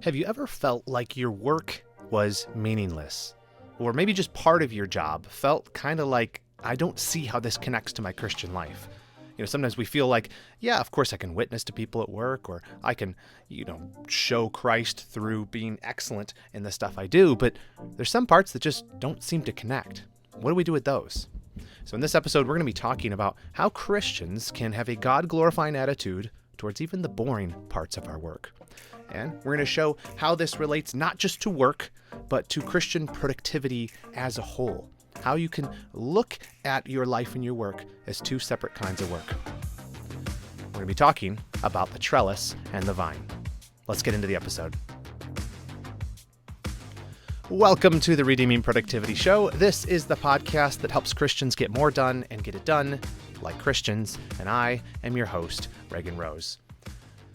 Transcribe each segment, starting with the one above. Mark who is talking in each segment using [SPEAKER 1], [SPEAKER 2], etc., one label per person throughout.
[SPEAKER 1] Have you ever felt like your work was meaningless? Or maybe just part of your job felt kind of like, I don't see how this connects to my Christian life. Sometimes we feel like, yeah, of course I can witness to people at work, or I can, show Christ through being excellent in the stuff I do, but there's some parts that just don't seem to connect. What do we do with those? So in this episode, we're going to be talking about how Christians can have a God-glorifying attitude towards even the boring parts of our work. And we're going to show how this relates not just to work, but to Christian productivity as a whole. How you can look at your life and your work as two separate kinds of work. We're going to be talking about the trellis and the vine. Let's get into the episode. Welcome to the Redeeming Productivity Show. This is the podcast that helps Christians get more done and get it done like Christians. And I am your host, Reagan Rose.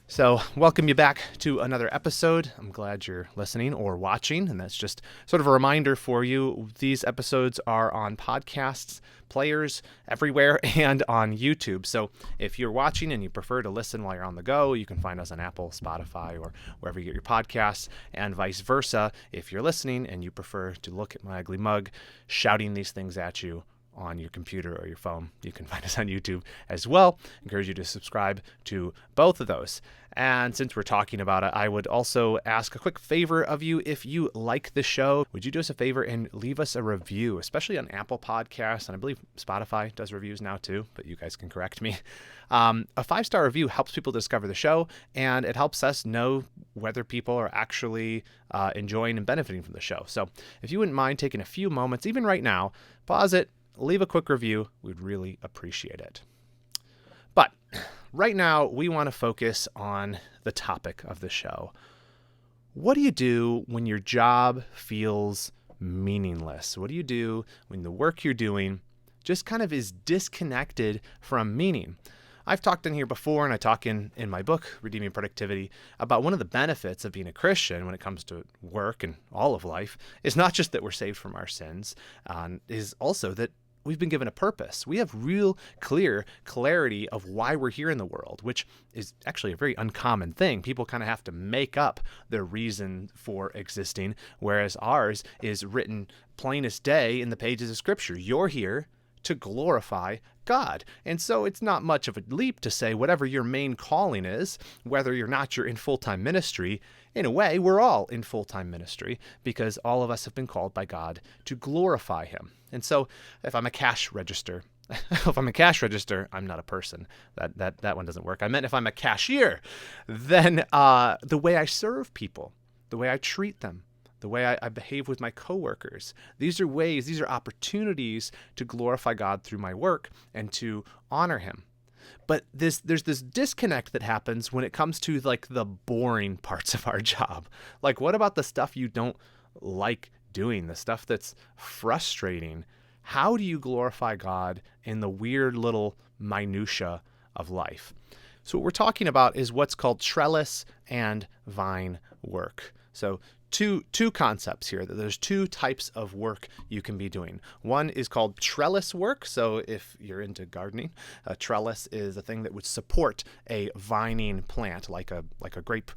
[SPEAKER 1] So welcome you back to another episode. I'm glad you're listening or watching, and that's just sort of a reminder for you. These episodes are on podcasts, players everywhere, and on YouTube. So if you're watching and you prefer to listen while you're on the go, you can find us on Apple, Spotify, or wherever you get your podcasts, and vice versa. If you're listening and you prefer to look at my ugly mug shouting these things at you on your computer or your phone, you can find us on YouTube as well. Encourage you to subscribe to both of those. And since we're talking about it, I would also ask a quick favor of you. If you like the show, would you do us a favor and leave us a review, especially on Apple Podcasts, and I believe Spotify does reviews now too, but you guys can correct me. A 5-star review helps people discover the show, and it helps us know whether people are actually enjoying and benefiting from the show. So if you wouldn't mind taking a few moments, even right now, pause it, leave a quick review. We'd really appreciate it. But right now, we want to focus on the topic of the show. What do you do when your job feels meaningless? What do you do when the work you're doing just kind of is disconnected from meaning? I've talked in here before, and I talk in my book, Redeeming Productivity, about one of the benefits of being a Christian when it comes to work and all of life is not just that we're saved from our sins, is also that we've been given a purpose. We have real clarity of why we're here in the world, which is actually a very uncommon thing. People kind of have to make up their reason for existing, whereas ours is written plain as day in the pages of Scripture. You're here to glorify God. And so it's not much of a leap to say whatever your main calling is, whether you're in full-time ministry, in a way, we're all in full-time ministry because all of us have been called by God to glorify Him. And so if I'm a cash register, I'm not a person. That one doesn't work. I meant if I'm a cashier, then the way I serve people, the way I treat them, the way I behave with my coworkers. These are opportunities to glorify God through my work and to honor Him. But there's this disconnect that happens when it comes to like the boring parts of our job. Like, what about the stuff you don't like doing, the stuff that's frustrating? How do you glorify God in the weird little minutia of life? So what we're talking about is what's called trellis and vine work. So two concepts here. There's two types of work you can be doing. One is called trellis work. So if you're into gardening, a trellis is a thing that would support a vining plant, like a grape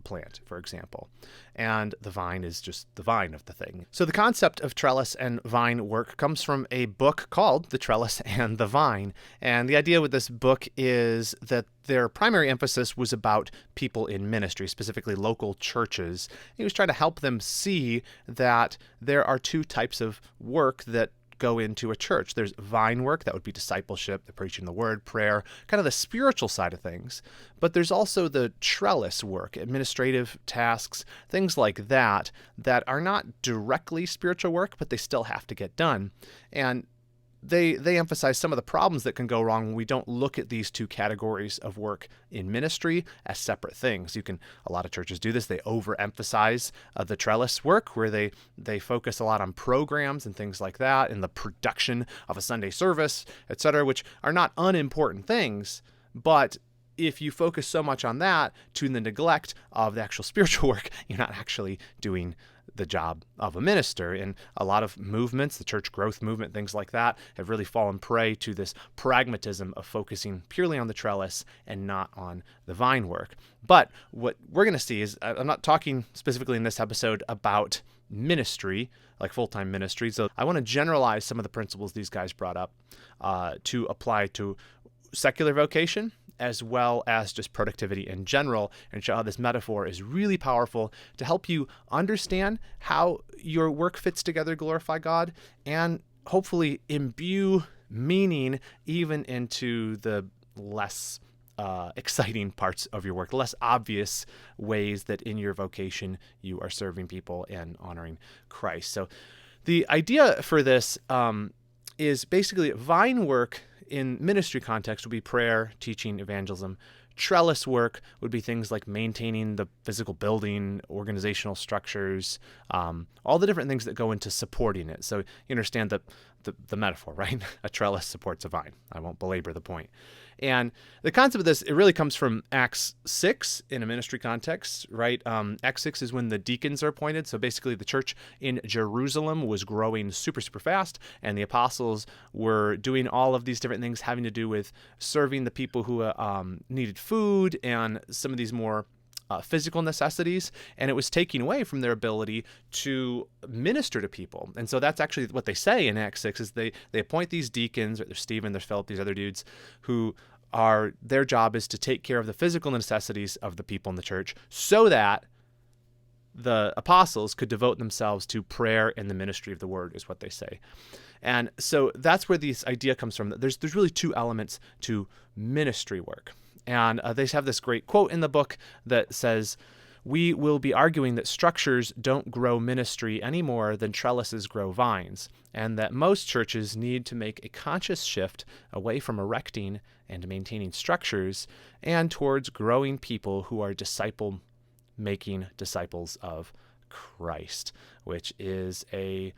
[SPEAKER 1] plant, for example. And the vine is just the vine of the thing. So the concept of trellis and vine work comes from a book called The Trellis and the Vine. And the idea with this book is that their primary emphasis was about people in ministry, specifically local churches. He was trying to help them see that there are two types of work that go into a church. There's vine work, that would be discipleship, the preaching of the word, prayer, kind of the spiritual side of things. But there's also the trellis work, administrative tasks, things like that are not directly spiritual work, but they still have to get done. And they emphasize some of the problems that can go wrong when we don't look at these two categories of work in ministry as separate things. A lot of churches do this. They overemphasize the trellis work, where they focus a lot on programs and things like that, and the production of a Sunday service, etc., which are not unimportant things, but if you focus so much on that to the neglect of the actual spiritual work, you're not actually doing the job of a minister. And a lot of movements, the church growth movement, things like that, have really fallen prey to this pragmatism of focusing purely on the trellis and not on the vine work. But what we're going to see is, I'm not talking specifically in this episode about ministry, like full-time ministry. So I want to generalize some of the principles these guys brought up to apply to secular vocation, as well as just productivity in general, and show how this metaphor is really powerful to help you understand how your work fits together to glorify God, and hopefully imbue meaning even into the less exciting parts of your work, less obvious ways that in your vocation you are serving people and honoring Christ. So the idea for this is basically vine work in ministry context would be prayer, teaching, evangelism. Trellis work would be things like maintaining the physical building, organizational structures, all the different things that go into supporting it. So you understand the metaphor, right? A trellis supports a vine. I won't belabor the point. And the concept of this, it really comes from Acts 6 in a ministry context, right? Acts 6 is when the deacons are appointed. So basically the church in Jerusalem was growing super, super fast, and the apostles were doing all of these different things having to do with serving the people who needed food and some of these more physical necessities, and it was taking away from their ability to minister to people. And so that's actually what they say in Acts 6 is they appoint these deacons, or there's Stephen, there's Philip, these other dudes, who are, their job is to take care of the physical necessities of the people in the church so that the apostles could devote themselves to prayer and the ministry of the word, is what they say. And so that's where this idea comes from. There's really two elements to ministry work. And they have this great quote in the book that says, "We will be arguing that structures don't grow ministry any more than trellises grow vines, and that most churches need to make a conscious shift away from erecting and maintaining structures and towards growing people who are making disciples of Christ," which is a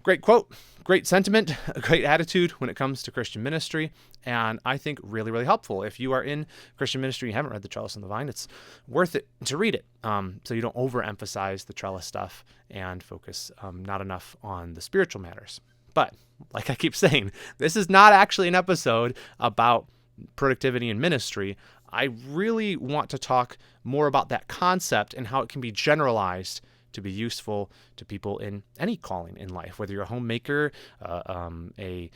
[SPEAKER 1] great quote, great sentiment, a great attitude when it comes to Christian ministry, and I think really, really helpful. If you are in Christian ministry, you haven't read The Trellis and the Vine, it's worth it to read it so you don't overemphasize the trellis stuff and focus not enough on the spiritual matters. But like I keep saying, this is not actually an episode about productivity in ministry. I really want to talk more about that concept and how it can be generalized to be useful to people in any calling in life, whether you're a homemaker, a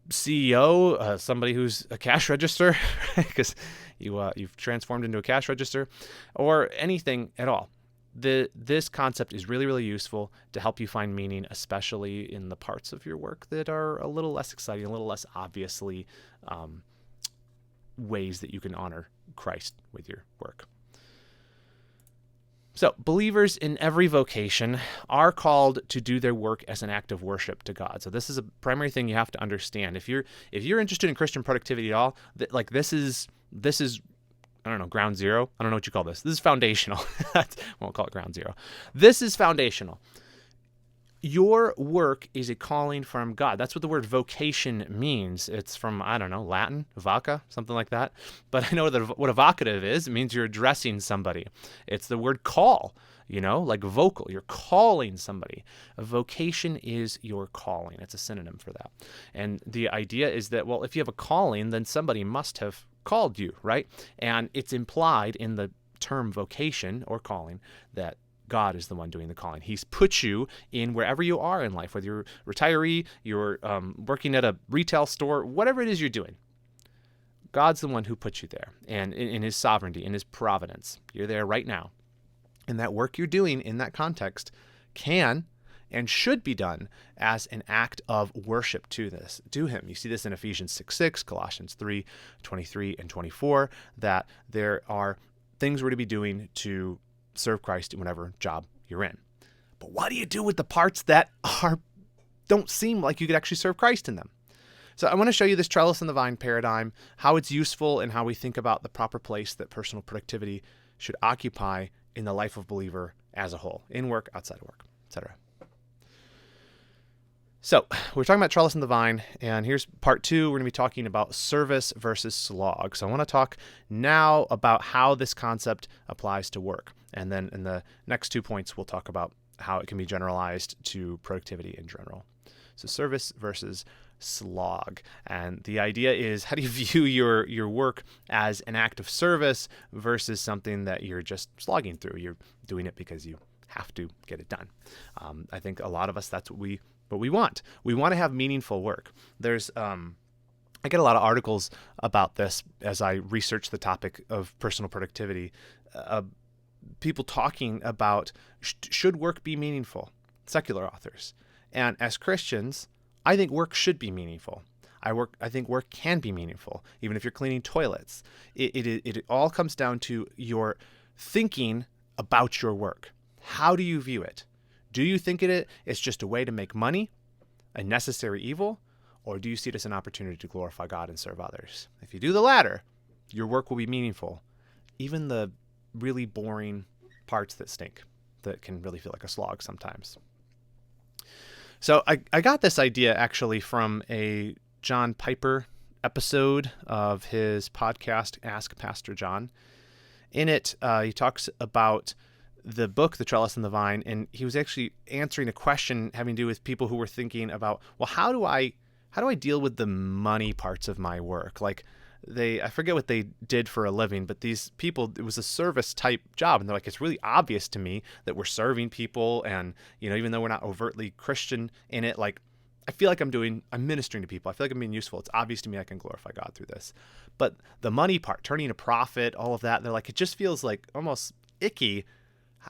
[SPEAKER 1] CEO, somebody who's a cash register, because you've transformed into a cash register, or anything at all. This concept is really, really useful to help you find meaning, especially in the parts of your work that are a little less exciting, a little less obviously ways that you can honor Christ with your work. So believers in every vocation are called to do their work as an act of worship to God. So this is a primary thing you have to understand. If you're interested in Christian productivity at all, this is I don't know, ground zero. I don't know what you call this. This is foundational. I won't call it ground zero. This is foundational. Your work is a calling from God. That's what the word vocation means. It's from, I don't know, Latin, vaca, something like that. But I know that what a vocative is. It means you're addressing somebody. It's the word call, like vocal. You're calling somebody. A vocation is your calling. It's a synonym for that. And the idea is that, well, if you have a calling, then somebody must have called you, right? And it's implied in the term vocation or calling that God is the one doing the calling. He's put you in wherever you are in life, whether you're a retiree, you're working at a retail store, whatever it is you're doing. God's the one who put you there, and in his sovereignty, in his providence. You're there right now. And that work you're doing in that context can and should be done as an act of worship to him. You see this in Ephesians 6:6, Colossians 3:23 and 24, that there are things we're to be doing to serve Christ in whatever job you're in. But what do you do with the parts that don't seem like you could actually serve Christ in them? So I want to show you this trellis and the vine paradigm, how it's useful, and how we think about the proper place that personal productivity should occupy in the life of a believer as a whole, in work, outside of work, etc. So we're talking about Trellis and the Vine, and here's part 2. We're going to be talking about service versus slog. So I want to talk now about how this concept applies to work. And then in the next 2 points, we'll talk about how it can be generalized to productivity in general. So service versus slog. And the idea is, how do you view your work as an act of service versus something that you're just slogging through? You're doing it because you have to get it done. I think a lot of us, that's what we want. We want to have meaningful work. There's I get a lot of articles about this as I research the topic of personal productivity. People talking about should work be meaningful, secular authors. And as Christians, I think work should be meaningful. I think work can be meaningful, even if you're cleaning toilets. It all comes down to your thinking about your work. How do you view it? Do you think it's just a way to make money, a necessary evil, or do you see it as an opportunity to glorify God and serve others? If you do the latter, your work will be meaningful. Even the really boring parts that stink, that can really feel like a slog sometimes. So I got this idea actually from a John Piper episode of his podcast, Ask Pastor John. In it, he talks about the book, The Trellis and the Vine, and he was actually answering a question having to do with people who were thinking about, well, how do I deal with the money parts of my work? Like I forget what they did for a living, but these people, it was a service type job. And they're like, it's really obvious to me that we're serving people. And, even though we're not overtly Christian in it, like, I feel like I'm ministering to people. I feel like I'm being useful. It's obvious to me I can glorify God through this. But the money part, turning a profit, all of that, they're like, it just feels like almost icky.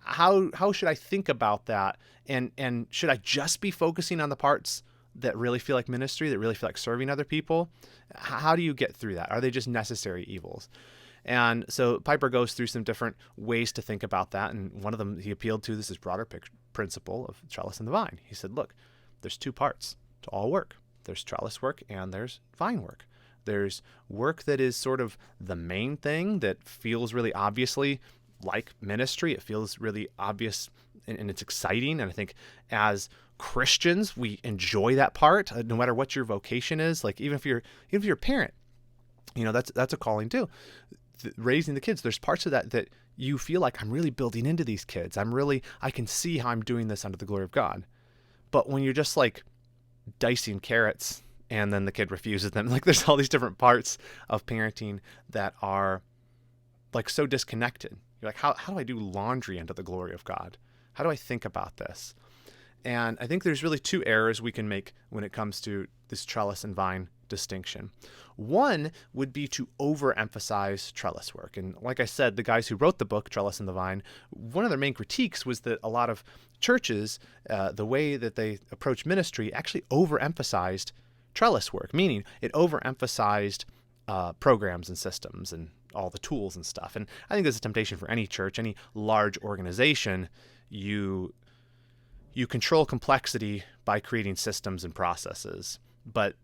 [SPEAKER 1] How should I think about that? And should I just be focusing on the parts that really feel like ministry, that really feel like serving other people? How do you get through that? Are they just necessary evils? And so Piper goes through some different ways to think about that. And one of them he appealed to this broader principle of Trellis and the Vine. He said, look, there's 2 parts to all work. There's trellis work and there's vine work. There's work that is sort of the main thing that feels really obviously like ministry. It feels really obvious and it's exciting. And I think as Christians, we enjoy that part, no matter what your vocation is. Like even if you're a parent, that's a calling too. Raising the kids, there's parts of that you feel like I'm really building into these kids. I can see how I'm doing this under the glory of God. But when you're just like dicing carrots and then the kid refuses them, like there's all these different parts of parenting that are like so disconnected. You're like, how do I do laundry under the glory of God? How do I think about this? And I think there's really 2 errors we can make when it comes to this trellis and vine distinction. One would be to overemphasize trellis work. And like I said, the guys who wrote the book, Trellis and the Vine, one of their main critiques was that a lot of churches, the way that they approach ministry actually overemphasized trellis work, meaning it overemphasized programs and systems and all the tools and stuff. And I think there's a temptation for any church, any large organization. You control complexity by creating systems and processes. But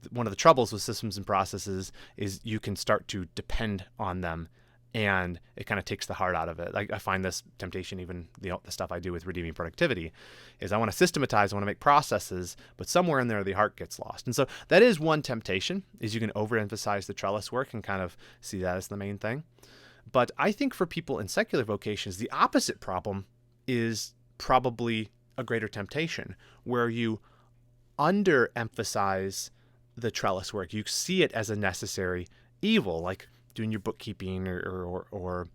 [SPEAKER 1] one of the troubles with systems and processes is you can start to depend on them, and it kind of takes the heart out of it. Like I find this temptation, even the stuff I do with redeeming productivity, is I want to systematize, I want to make processes, but somewhere in there the heart gets lost. And so that is one temptation, is you can overemphasize the trellis work and kind of see that as the main thing. But I think for people in secular vocations, the opposite problem is probably a greater temptation, where you underemphasize the trellis work. You see it as a necessary evil, like doing your bookkeeping or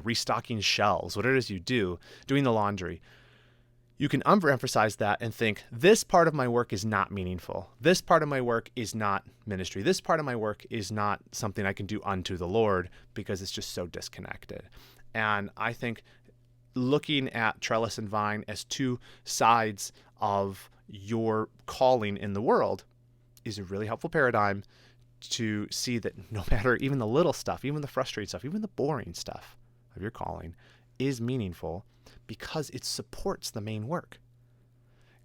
[SPEAKER 1] restocking shelves, whatever it is you do, doing the laundry. You can overemphasize that and think, this part of my work is not meaningful. This part of my work is not ministry. This part of my work is not something I can do unto the Lord because it's just so disconnected. And I think looking at trellis and vine as 2 sides of your calling in the world is a really helpful paradigm to see that no matter even the little stuff, even the frustrating stuff, even the boring stuff of your calling is meaningful because it supports the main work.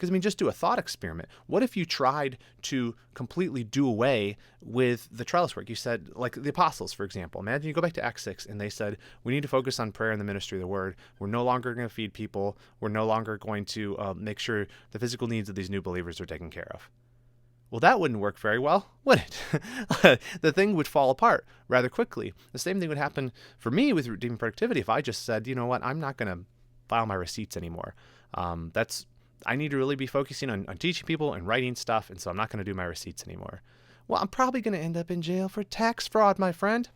[SPEAKER 1] Because, just do a thought experiment. What if you tried to completely do away with the trellis work? You said, like the apostles, for example. Imagine you go back to Acts 6 and they said, we need to focus on prayer and the ministry of the word. We're no longer going to feed people. We're no longer going to make sure the physical needs of these new believers are taken care of. Well, that wouldn't work very well, would it? The thing would fall apart rather quickly. The same thing would happen for me with redeeming productivity if I just said, you know what, I'm not going to file my receipts anymore. I need to really be focusing on teaching people and writing stuff, and so I'm not going to do my receipts anymore. Well, I'm probably going to end up in jail for tax fraud, my friend.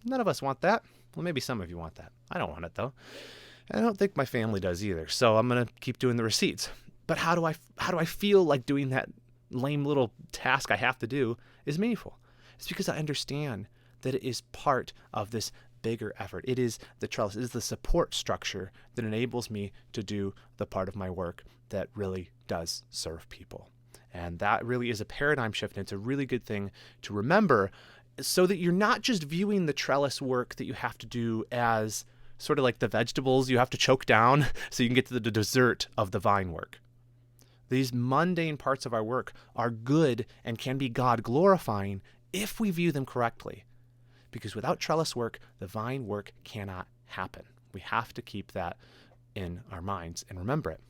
[SPEAKER 1] None of us want that. Well, maybe some of you want that. I don't want it, though. I don't think my family does either, so I'm going to keep doing the receipts. But how do I feel like doing that lame little task I have to do is meaningful? It's because I understand that it is part of this bigger effort. It is the trellis, it is the support structure that enables me to do the part of my work that really does serve people. And that really is a paradigm shift, and it's a really good thing to remember so that you're not just viewing the trellis work that you have to do as sort of like the vegetables you have to choke down so you can get to the dessert of the vine work. These mundane parts of our work are good and can be God glorifying if we view them correctly. Because without trellis work, the vine work cannot happen. We have to keep that in our minds and remember it.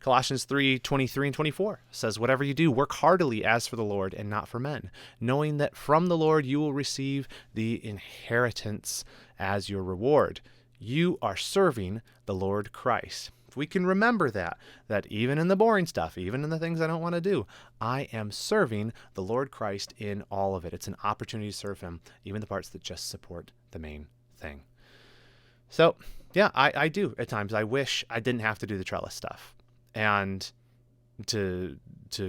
[SPEAKER 1] Colossians 3:23 and 24 says, whatever you do, work heartily as for the Lord and not for men, knowing that from the Lord you will receive the inheritance as your reward. You are serving the Lord Christ. If we can remember that even in the boring stuff, even in the things I don't want to do, I am serving the Lord Christ in all of it. It's an opportunity to serve him, even the parts that just support the main thing. So, yeah, I do at times. I wish I didn't have to do the trellis stuff and to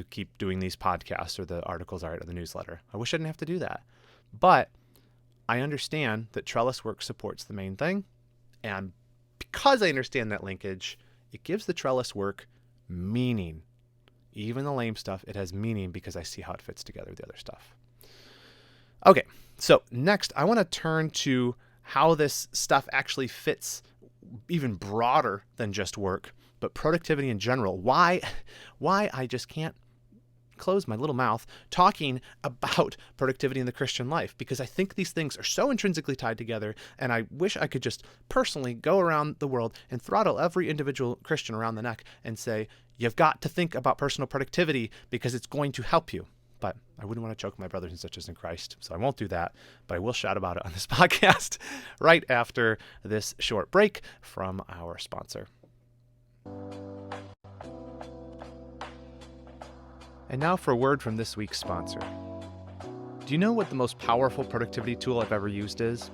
[SPEAKER 1] keep doing these podcasts or the articles or the newsletter. I wish I didn't have to do that. But I understand that trellis work supports the main thing, and because I understand that linkage, it gives the trellis work meaning. Even the lame stuff, it has meaning because I see how it fits together with the other stuff. Okay, so next I want to turn to how this stuff actually fits even broader than just work, but productivity in general. Why I just can't close my little mouth talking about productivity in the Christian life, because I think these things are so intrinsically tied together, and I wish I could just personally go around the world and throttle every individual Christian around the neck and say, you've got to think about personal productivity because it's going to help you. But I wouldn't want to choke my brothers and sisters in Christ, so I won't do that, but I will shout about it on this podcast right after this short break from our sponsor. And now for a word from this week's sponsor. Do you know what the most powerful productivity tool I've ever used is?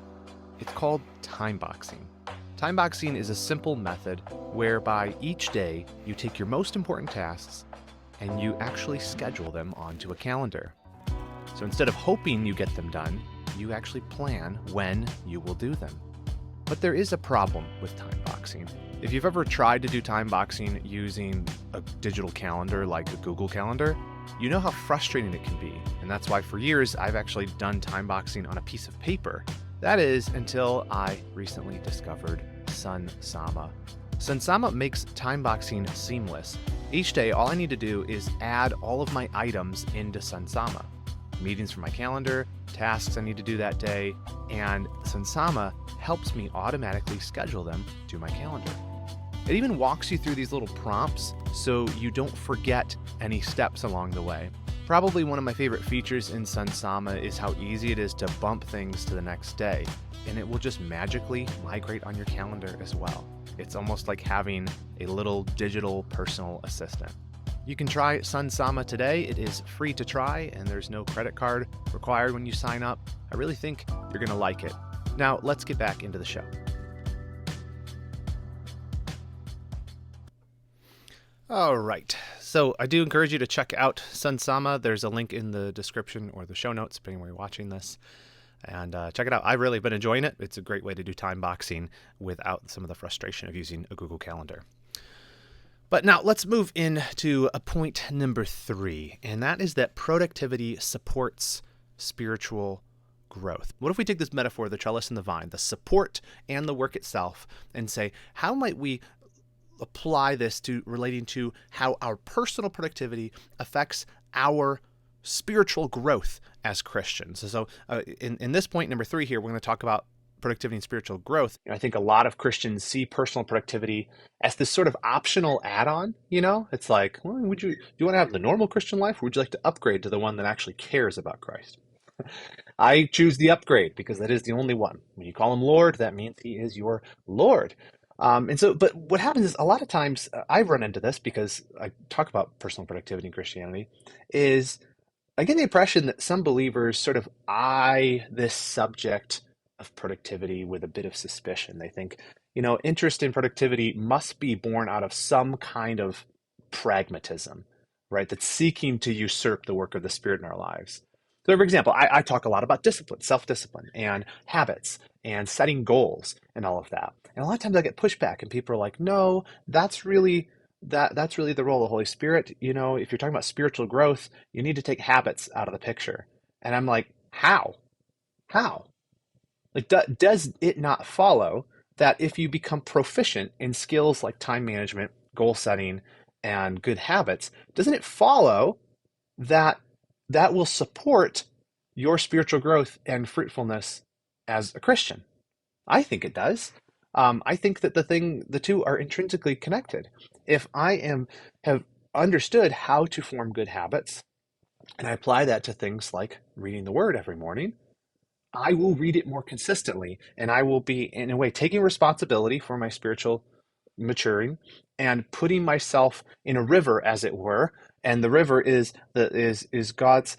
[SPEAKER 1] It's called time boxing. Time boxing is a simple method whereby each day you take your most important tasks and you actually schedule them onto a calendar. So instead of hoping you get them done, you actually plan when you will do them. But there is a problem with time boxing. If you've ever tried to do time boxing using a digital calendar like a Google Calendar, you know how frustrating it can be. And that's why for years I've actually done time boxing on a piece of paper. That is until I recently discovered Sunsama. Sunsama makes time boxing seamless. Each day, all I need to do is add all of my items into Sunsama. Meetings for my calendar, tasks I need to do that day, and Sunsama helps me automatically schedule them to my calendar. It even walks you through these little prompts so you don't forget any steps along the way. Probably one of my favorite features in Sunsama is how easy it is to bump things to the next day, and it will just magically migrate on your calendar as well. It's almost like having a little digital personal assistant. You can try Sunsama today. It is free to try, and there's no credit card required when you sign up. I really think you're going to like it. Now, let's get back into the show. All right. So I do encourage you to check out Sunsama. There's a link in the description or the show notes, depending where you're watching this. And check it out. I've really been enjoying it. It's a great way to do time boxing without some of the frustration of using a Google Calendar. But now let's move into a point number 3, and that is that productivity supports spiritual growth. What if we take this metaphor, the trellis and the vine, the support and the work itself, and say, how might we apply this to relating to how our personal productivity affects our spiritual growth as Christians. So in this point, number 3 here, we're going to talk about productivity and spiritual growth. I think a lot of Christians see personal productivity as this sort of optional add-on. It's like, well, do you want to have the normal Christian life, or would you like to upgrade to the one that actually cares about Christ? I choose the upgrade because that is the only one. When you call him Lord, that means he is your Lord. But what happens is a lot of times I've run into this because I talk about personal productivity in Christianity, is I get the impression that some believers sort of eye this subject of productivity with a bit of suspicion. They think, interest in productivity must be born out of some kind of pragmatism, right? That's seeking to usurp the work of the Spirit in our lives. So, for example, I talk a lot about discipline, self-discipline, and habits, and setting goals, and all of that. And a lot of times I get pushback, and people are like, "No, that's really the role of the Holy Spirit. If you're talking about spiritual growth, you need to take habits out of the picture." And I'm like, "How? How? Like, does it not follow that if you become proficient in skills like time management, goal setting, and good habits, doesn't it follow that that will support your spiritual growth and fruitfulness as a Christian?" I think it does. I think that the two are intrinsically connected. If I have understood how to form good habits, and I apply that to things like reading the Word every morning, I will read it more consistently, and I will be, in a way, taking responsibility for my spiritual maturing and putting myself in a river, as it were. And the river is God's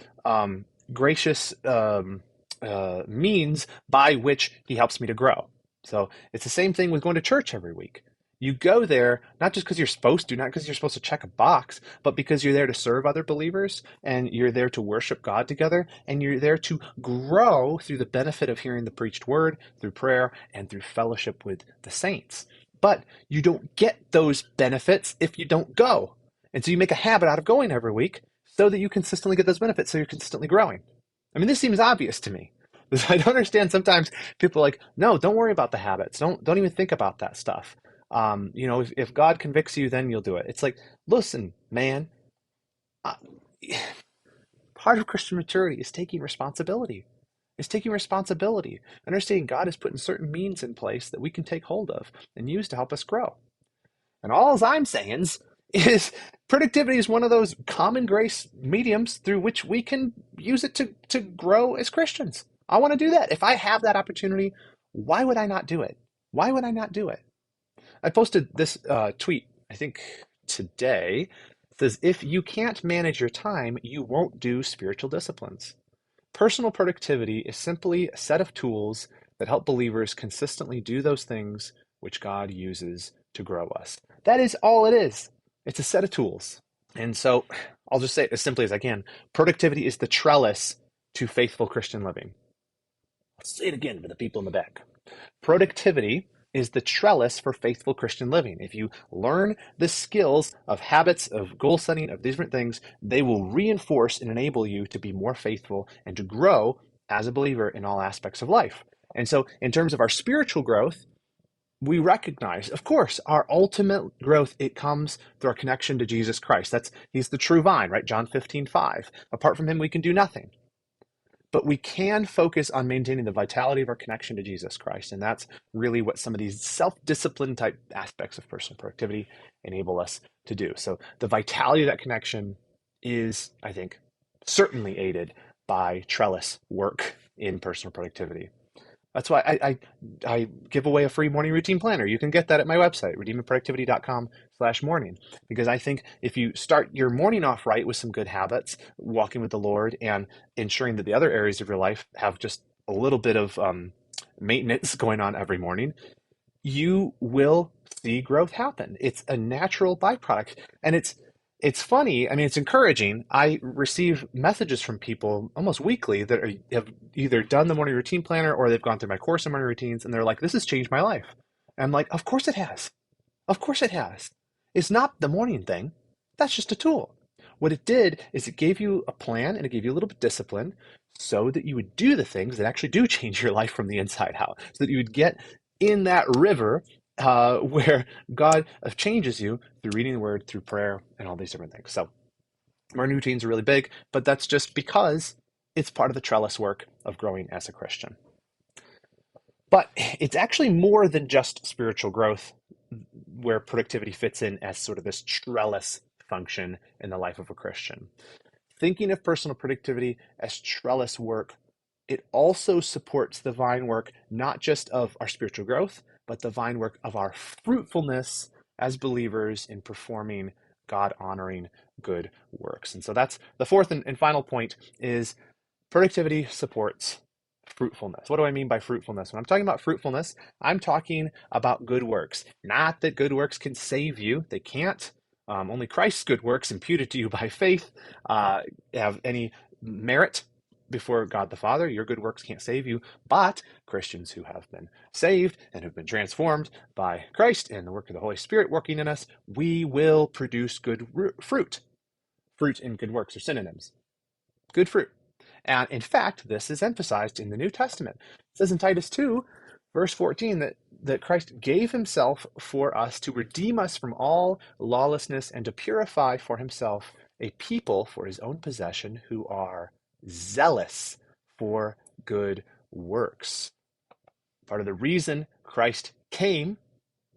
[SPEAKER 1] gracious means by which He helps me to grow. So it's the same thing with going to church every week. You go there not just because you're supposed to, not because you're supposed to check a box, but because you're there to serve other believers, and you're there to worship God together, and you're there to grow through the benefit of hearing the preached word, through prayer, and through fellowship with the saints. But you don't get those benefits if you don't go. And so you make a habit out of going every week so that you consistently get those benefits, so you're consistently growing. I mean, this seems obvious to me. I don't understand sometimes people are like, "No, don't worry about the habits. Don't even think about that stuff. If God convicts you, then you'll do it." It's like, listen, man, uh, part of Christian maturity is taking responsibility. It's taking responsibility, understanding God has put certain means in place that we can take hold of and use to help us grow. And all I'm saying is productivity is one of those common grace mediums through which we can use it to grow as Christians. I want to do that. If I have that opportunity, why would I not do it? Why would I not do it? I posted this tweet, I think today. It says, "If you can't manage your time, you won't do spiritual disciplines." Personal productivity is simply a set of tools that help believers consistently do those things which God uses to grow us. That is all it is. It's a set of tools. And so I'll just say it as simply as I can. Productivity is the trellis to faithful Christian living. I'll say it again for the people in the back. Productivity is the trellis for faithful Christian living. If you learn the skills of habits, of goal setting, of different things, they will reinforce and enable you to be more faithful and to grow as a believer in all aspects of life. And so in terms of our spiritual growth, we recognize, of course, our ultimate growth, it comes through our connection to Jesus Christ. He's the true vine, right? John 15:5. Apart from him, we can do nothing. But we can focus on maintaining the vitality of our connection to Jesus Christ. And that's really what some of these self-discipline type aspects of personal productivity enable us to do. So the vitality of that connection is, I think, certainly aided by Trellis work in personal productivity. That's why I give away a free morning routine planner. You can get that at my website, redeemingproductivity.com/morning. Because I think if you start your morning off right with some good habits, walking with the Lord, and ensuring that the other areas of your life have just a little bit of maintenance going on every morning, you will see growth happen. It's a natural byproduct. And it's funny. I mean, it's encouraging. I receive messages from people almost weekly that have either done the morning routine planner or they've gone through my course on morning routines, and they're like, "This has changed my life." And I'm like, "Of course it has. Of course it has. It's not the morning thing. That's just a tool." What it did is it gave you a plan, and it gave you a little bit of discipline so that you would do the things that actually do change your life from the inside out, so that you would get in that river where God changes you through reading the word, through prayer, and all these different things. So morning routines are really big, but that's just because it's part of the trellis work of growing as a Christian. But it's actually more than just spiritual growth where productivity fits in as sort of this trellis function in the life of a Christian. Thinking of personal productivity as trellis work, it also supports the vine work, not just of our spiritual growth, but the vine work of our fruitfulness as believers in performing God-honoring good works. And so that's the fourth and final point is productivity supports fruitfulness. What do I mean by fruitfulness? When I'm talking about fruitfulness, I'm talking about good works. Not that good works can save you. They can't. Only Christ's good works imputed to you by faith have any merit before God the Father. Your good works can't save you, but Christians who have been saved and have been transformed by Christ and the work of the Holy Spirit working in us, we will produce good fruit. Fruit and good works are synonyms. Good fruit. And in fact, this is emphasized in the New Testament. It says in Titus 2, verse 14, that Christ gave himself for us to redeem us from all lawlessness and to purify for himself a people for his own possession who are zealous for good works. Part of the reason Christ came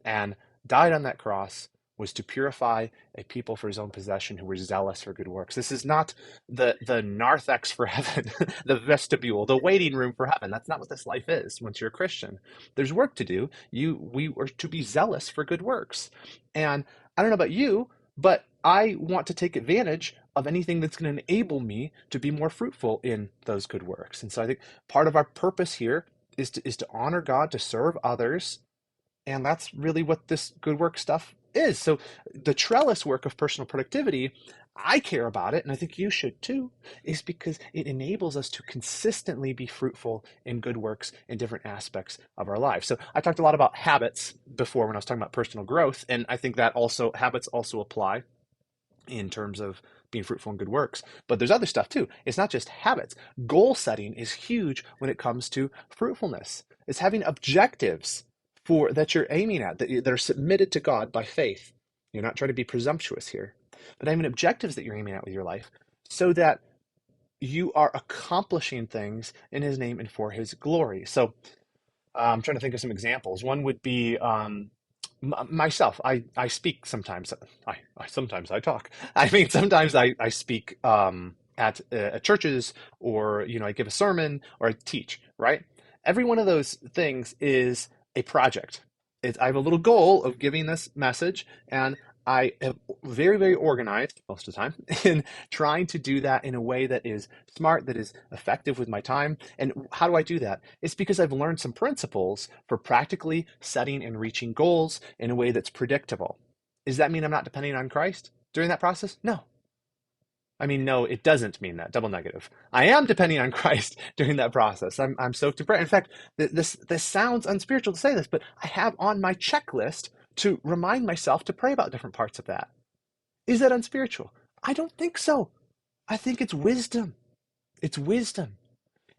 [SPEAKER 1] and died on that cross was to purify a people for his own possession who were zealous for good works. This is not the narthex for heaven, the vestibule, the waiting room for heaven. That's not what this life is once you're a Christian. There's work to do. We are to be zealous for good works. And I don't know about you, but I want to take advantage of anything that's going to enable me to be more fruitful in those good works. And so I think part of our purpose here is to honor God, to serve others, and that's really what this good work stuff is. So the trellis work of personal productivity, I care about it, and I think you should too, is because it enables us to consistently be fruitful in good works in different aspects of our lives. So I talked a lot about habits before when I was talking about personal growth, and I think that also habits also apply in terms of being fruitful in good works. But there's other stuff too. It's not just habits. Goal setting is huge when it comes to fruitfulness. It's having objectives that you're aiming at, that are submitted to God by faith. You're not trying to be presumptuous here, but having objectives that you're aiming at with your life so that you are accomplishing things in his name and for his glory. So I'm trying to think of some examples. One would be myself. I speak sometimes. Sometimes I talk. I mean, sometimes I speak at churches, or I give a sermon or I teach. Right. Every one of those things is a project. I have a little goal of giving this message, and I am very, very organized most of the time in trying to do that in a way that is smart, that is effective with my time. And how do I do that? It's because I've learned some principles for practically setting and reaching goals in a way that's predictable. Does that mean I'm not depending on Christ during that process? No. I mean, no, it doesn't mean that. Double negative. I am depending on Christ during that process. I'm soaked in prayer. In fact, this sounds unspiritual to say this, but I have on my checklist to remind myself to pray about different parts of that. Is that unspiritual? I don't think so. I think it's wisdom. It's wisdom.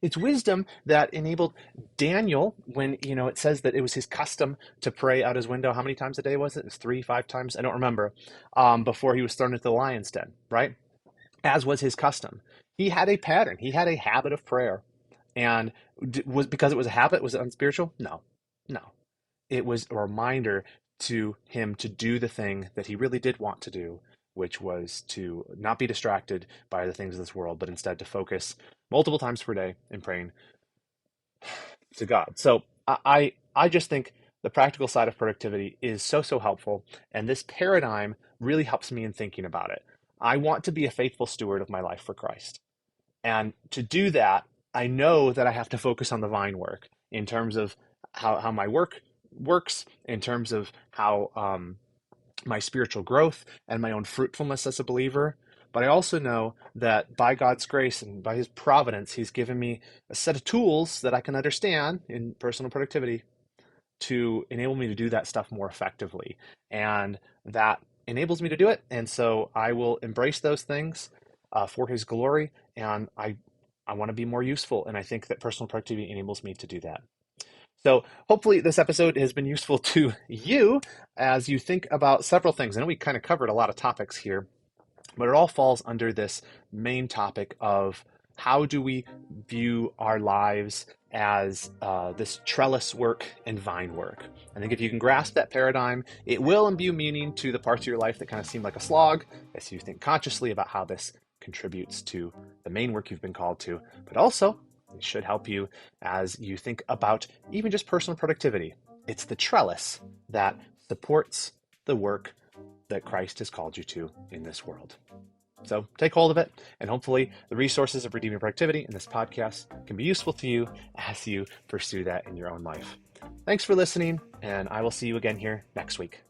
[SPEAKER 1] It's wisdom that enabled Daniel when, it says that it was his custom to pray out his window. How many times a day was it? It was 3, 5 times. I don't remember. Before he was thrown into the lion's den, right? As was his custom. He had a pattern. He had a habit of prayer. And was because it was a habit, was it unspiritual? No, no. It was a reminder to him to do the thing that he really did want to do, which was to not be distracted by the things of this world, but instead to focus multiple times per day in praying to God. So I just think the practical side of productivity is so, so helpful. And this paradigm really helps me in thinking about it. I want to be a faithful steward of my life for Christ. And to do that, I know that I have to focus on the vine work in terms of how my work works, in terms of how my spiritual growth and my own fruitfulness as a believer. But I also know that by God's grace and by his providence, he's given me a set of tools that I can understand in personal productivity to enable me to do that stuff more effectively. And that enables me to do it. And so I will embrace those things for his glory. And I want to be more useful. And I think that personal productivity enables me to do that. So hopefully this episode has been useful to you as you think about several things. I know we kind of covered a lot of topics here, but it all falls under this main topic of how do we view our lives as this trellis work and vine work. I think if you can grasp that paradigm, it will imbue meaning to the parts of your life that kind of seem like a slog, as you think consciously about how this contributes to the main work you've been called to, but also it should help you as you think about even just personal productivity. It's the trellis that supports the work that Christ has called you to in this world. So take hold of it, and hopefully the resources of Redeeming Productivity in this podcast can be useful to you as you pursue that in your own life. Thanks for listening, and I will see you again here next week.